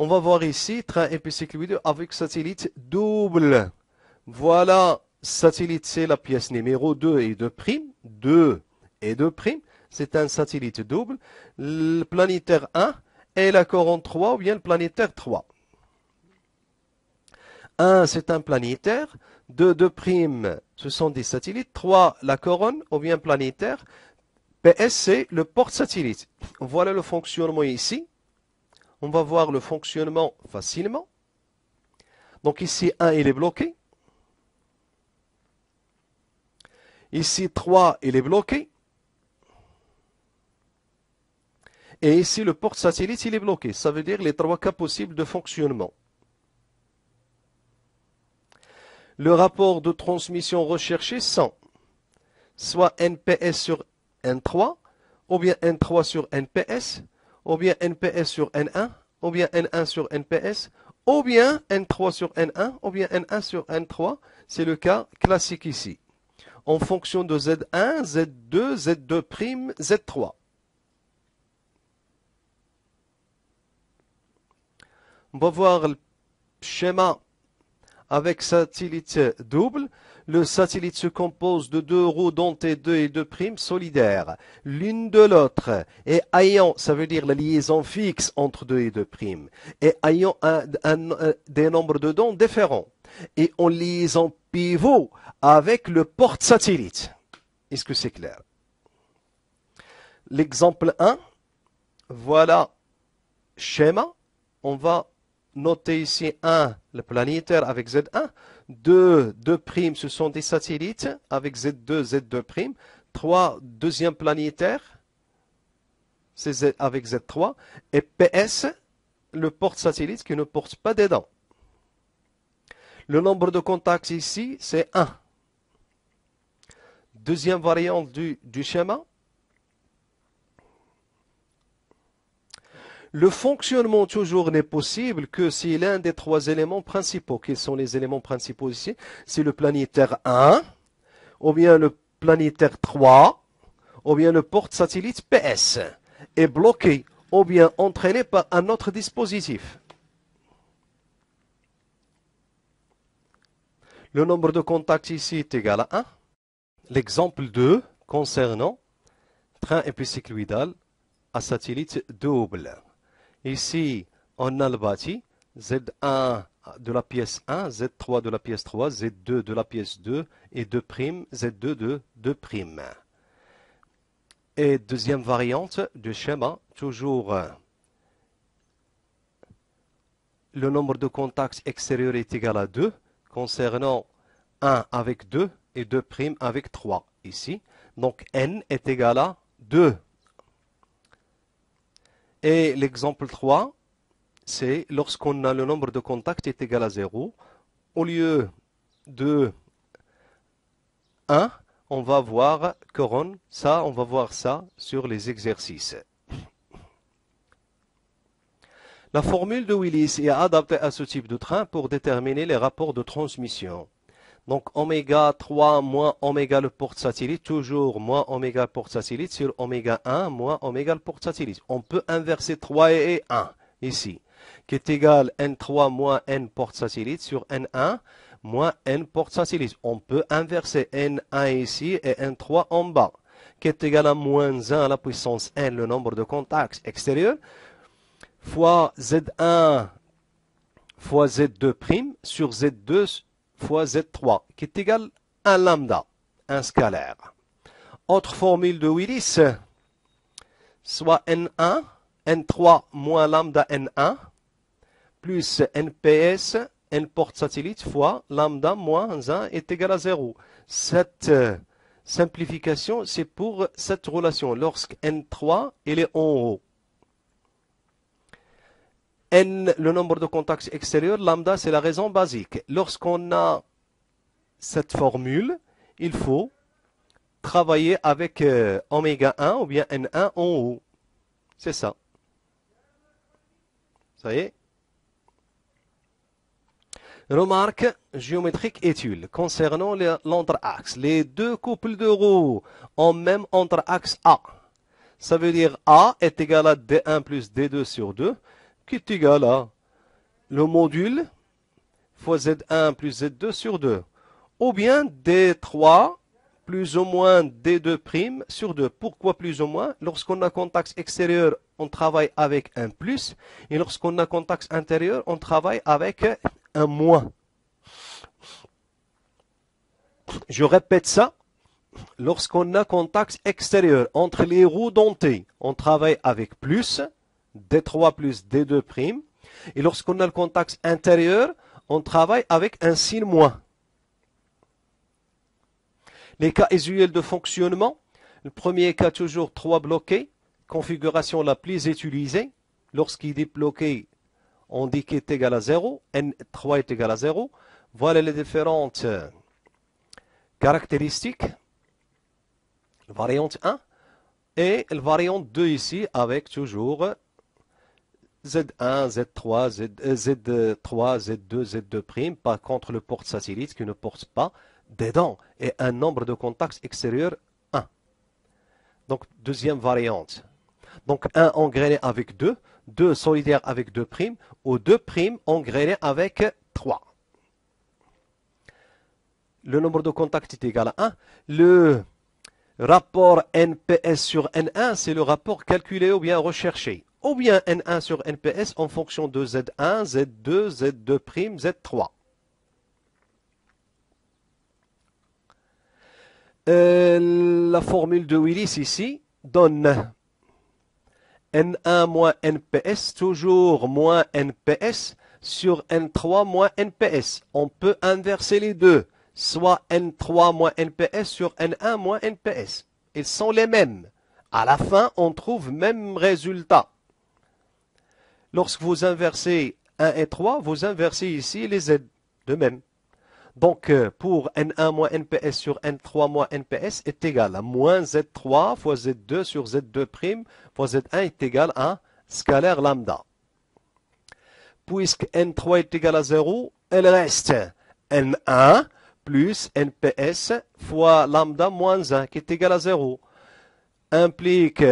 On va voir ici, train épicycloïde avec satellite double. Voilà, satellite, c'est la pièce numéro 2 et 2 prime. 2 et 2 prime, c'est un satellite double. Le planétaire 1 et la couronne 3 ou bien le planétaire 3. 1, c'est un planétaire. 2, 2 prime, ce sont des satellites. 3, la couronne ou bien planétaire. PS, c'est le porte-satellite. Voilà le fonctionnement ici. On va voir le fonctionnement facilement. Donc ici, 1, il est bloqué. Ici, 3, il est bloqué. Et ici, le porte-satellite, il est bloqué. Ça veut dire les 3 cas possibles de fonctionnement. Le rapport de transmission recherché sont soit NPS sur N3, ou bien N3 sur NPS, ou bien NPS sur N1, ou bien N1 sur NPS, ou bien N3 sur N1, ou bien N1 sur N3. C'est le cas classique ici. En fonction de Z1, Z2, Z2', Z3. On va voir le schéma avec satellite double. Le satellite se compose de 2 roues dentées 2 et 2' solidaires, l'une de l'autre, et ayant, ça veut dire la liaison fixe entre 2 et 2', et ayant des nombres de dents différents, et en liaison pivot avec le porte-satellite. Est-ce que c'est clair? L'exemple 1, voilà schéma. On va noter ici 1, le planétaire avec Z1. 2, 2', ce sont des satellites avec Z2, Z2'. 3, deuxième planétaire, c'est Z avec Z3. Et PS, le porte-satellite qui ne porte pas des dents. Le nombre de contacts ici, c'est 1. Deuxième variante du schéma. Le fonctionnement toujours n'est possible que si l'un des 3 éléments principaux, quels sont les éléments principaux ici? C'est le planétaire 1, ou bien le planétaire 3, ou bien le porte-satellite PS, est bloqué, ou bien entraîné par un autre dispositif. Le nombre de contacts ici est égal à 1. L'exemple 2 concernant train épicycloïdal à satellite double. Ici, on a le bâti, Z1 de la pièce 1, Z3 de la pièce 3, Z2 de la pièce 2 et 2', Z2 de 2'. Et deuxième variante du schéma, toujours le nombre de contacts extérieurs est égal à 2, concernant 1 avec 2 et 2' avec 3 ici. Donc N est égal à 2. Et l'exemple 3, c'est lorsqu'on a le nombre de contacts est égal à 0. Au lieu de 1, on va voir couronne, ça, on va voir ça sur les exercices. La formule de Willis est adaptée à ce type de train pour déterminer les rapports de transmission. Donc, oméga 3 moins oméga le porte-satellite, toujours moins oméga le porte-satellite sur oméga 1 moins oméga le porte-satellite. On peut inverser 3 et 1 ici, qui est égal N3 moins N porte-satellite sur N1 moins N porte-satellite. On peut inverser N1 ici et N3 en bas, qui est égal à moins 1 à la puissance N, le nombre de contacts extérieurs, fois Z1 fois Z2' sur Z2 fois Z3, qui est égal à lambda, un scalaire. Autre formule de Willis, soit N1, N3 moins lambda N1, plus NPS, N porte-satellite, fois lambda moins 1 est égal à 0. Cette simplification, c'est pour cette relation, lorsque N3, il est en haut. N, le nombre de contacts extérieurs, lambda, c'est la raison basique. Lorsqu'on a cette formule, il faut travailler avec oméga 1 ou bien N1 en haut. C'est ça. Ça y est. Remarque géométrique étude concernant l'entre-axe. Les deux couples de roues ont même entre-axe A. Ça veut dire A est égal à D1 plus D2 sur 2, qui est égal à le module fois Z1 plus Z2 sur 2. Ou bien D3 plus ou moins D2' sur 2. Pourquoi plus ou moins? Lorsqu'on a contact extérieur, on travaille avec un plus. Et lorsqu'on a contact intérieur, on travaille avec un moins. Je répète ça. Lorsqu'on a contact extérieur entre les roues dentées, on travaille avec plus, D3 plus D2'. Et lorsqu'on a le contact intérieur, on travaille avec un signe moins. Les cas usuels de fonctionnement, le premier cas toujours 3 bloqués, configuration la plus utilisée. Lorsqu'il est bloqué, on dit qu'il est égal à 0, N3 est égal à 0. Voilà les différentes caractéristiques. Variante 1 et la variante 2 ici avec toujours Z1, Z3, Z3, Z2, Z2', par contre le porte satellite qui ne porte pas des dents et un nombre de contacts extérieurs 1. Donc deuxième variante. Donc 1 engrainé avec 2, 2 solidaire avec 2', ou 2' engrainé avec 3. Le nombre de contacts est égal à 1. Le rapport NPS sur N1, c'est le rapport calculé ou bien recherché. Ou bien N1 sur NPS en fonction de Z1, Z2, Z2', Z3. La formule de Willis ici donne N1 moins NPS, toujours moins NPS, sur N3 moins NPS. On peut inverser les deux. Soit N3 moins NPS sur N1 moins NPS. Ils sont les mêmes. À la fin, on trouve même résultat. Lorsque vous inversez 1 et 3, vous inversez ici les Z de même. Donc, pour N1 moins NPS sur N3 moins NPS est égal à moins Z3 fois Z2 sur Z2' fois Z1 est égal à scalaire lambda. Puisque N3 est égal à 0, elle reste N1 plus NPS fois lambda moins 1 qui est égal à 0. Implique,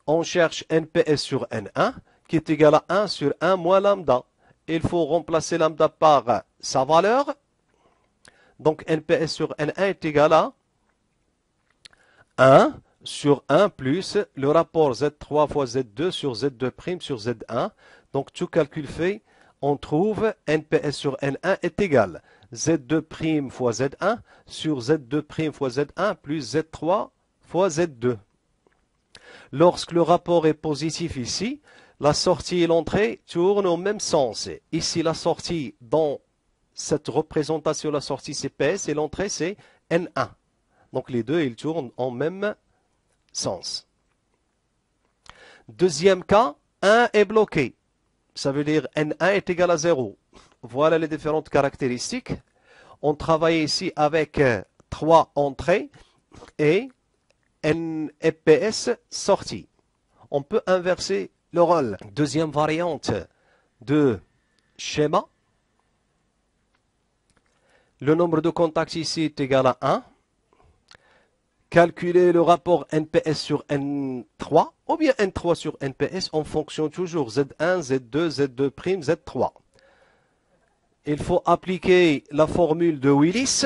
on cherche NPS sur N1 qui est égal à 1 sur 1 moins lambda. Il faut remplacer lambda par sa valeur. Donc NPS sur N1 est égal à 1 sur 1 plus le rapport Z3 fois Z2 sur Z2' sur Z1. Donc tout calcul fait, on trouve NPS sur N1 est égal à Z2' fois Z1 sur Z2' fois Z1 plus Z3 fois Z2. Lorsque le rapport est positif ici, la sortie et l'entrée tournent au même sens. Ici, la sortie dans cette représentation, la sortie c'est PS et l'entrée c'est N1. Donc les deux, ils tournent en même sens. Deuxième cas, 1 est bloqué. Ça veut dire N1 est égal à 0. Voilà les différentes caractéristiques. On travaille ici avec 3 entrées et N et PS sorties. On peut inverser le rôle. Deuxième variante de schéma. Le nombre de contacts ici est égal à 1. Calculer le rapport NPS sur N3 ou bien N3 sur NPS en fonction toujours Z1, Z2, Z2', Z3. Il faut appliquer la formule de Willis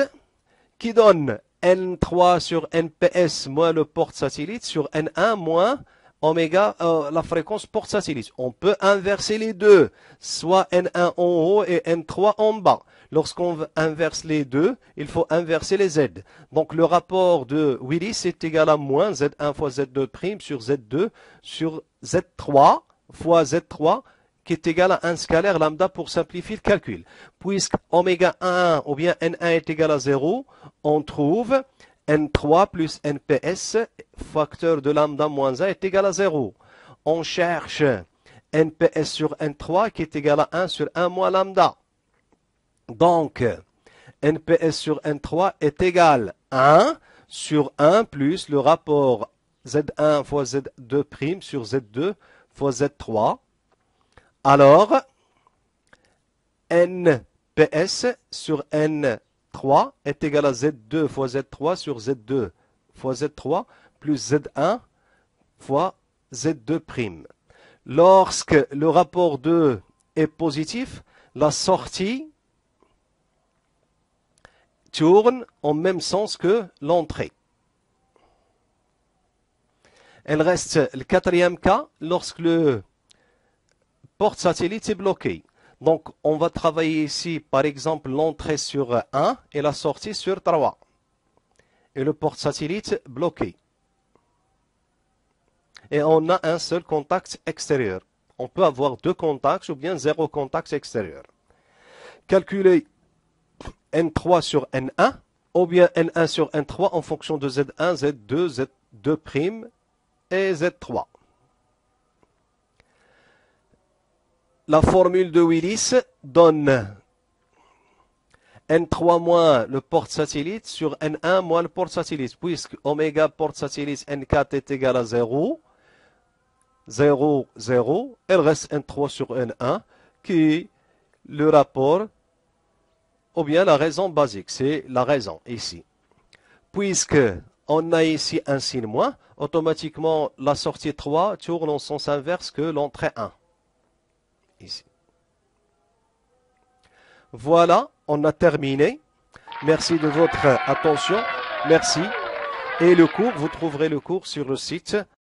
qui donne N3 sur NPS moins le porte satellite sur N1 moins oméga, la fréquence porte satellite. On peut inverser les deux, soit N1 en haut et N3 en bas. Lorsqu'on inverse les deux, il faut inverser les Z. Donc le rapport de Willis est égal à moins Z1 fois Z2' sur Z2 sur Z3 fois Z3 qui est égal à 1 scalaire lambda pour simplifier le calcul. Puisque oméga 1 ou bien N1 est égal à 0, on trouve N3 plus NPS, facteur de lambda moins 1 est égal à 0. On cherche NPS sur N3 qui est égal à 1 sur 1 moins lambda. Donc, NPS sur N3 est égal à 1 sur 1 plus le rapport Z1 fois Z2' sur Z2 fois Z3. Alors, NPS sur N3 est égal à Z2 fois Z3 sur Z2 fois Z3 plus Z1 fois Z2'. Lorsque le rapport 2 est positif, la sortie tourne en même sens que l'entrée. Elle reste le quatrième cas lorsque le porte satellite est bloqué. Donc, on va travailler ici, par exemple, l'entrée sur 1 et la sortie sur 3. Et le porte satellite bloqué. Et on a un seul contact extérieur. On peut avoir 2 contacts ou bien 0 contact extérieur. Calculer N3 sur N1 ou bien N1 sur N3 en fonction de Z1, Z2, Z2' et Z3. La formule de Willis donne N3 moins le porte-satellite sur N1 moins le porte-satellite, puisque oméga porte-satellite N4 est égal à 0, 0, 0, il reste N3 sur N1, qui est le rapport, ou bien la raison basique, c'est la raison ici. Puisque on a ici un signe moins, automatiquement la sortie 3 tourne en sens inverse que l'entrée 1. Ici. Voilà, on a terminé. Merci de votre attention. Merci. Et le cours, vous trouverez le cours sur le site